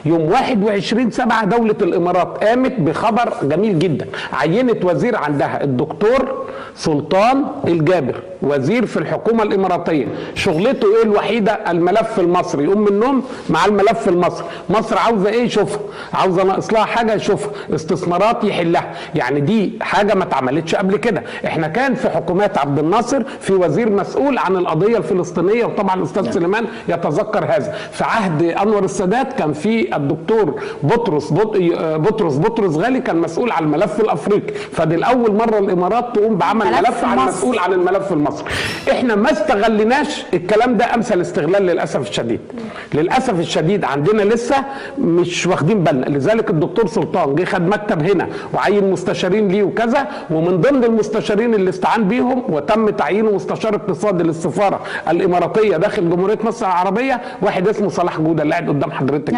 يوم 21/7 دولة الإمارات قامت بخبر جميل جدا، عينت وزير عندها الدكتور سلطان الجابر، وزير في الحكومة الإماراتية، شغلته إيه الوحيدة؟ الملف المصري، يقوم من النوم مع الملف المصري، مصر عاوزة إيه يشوفها، عاوزة ناقص لها حاجة يشوفها، استثمارات يحلها، يعني دي حاجة ما اتعملتش قبل كده. إحنا كان في حكومات عبد الناصر في وزير مسؤول عن القضية الفلسطينية، وطبعا الأستاذ سليمان يتذكر هذا. في عهد أنور السادات كان في الدكتور بطرس غالي كان مسؤول عن الملف الأفريقي، فدي الأول مرة الإمارات تقوم بعمل ملف عن مسؤول عن الملف المصري. احنا ما استغلناش الكلام ده امثل استغلال للاسف الشديد. للاسف الشديد عندنا لسه مش واخدين بالنا، لذلك الدكتور سلطان جه خد مكتب هنا وعين مستشارين ليه وكذا، ومن ضمن المستشارين اللي استعان بيهم وتم تعيينه مستشار اقتصادي للسفاره الاماراتيه داخل جمهوريه مصر العربيه واحد اسمه صلاح جوده اللي قاعد قدام حضرتك.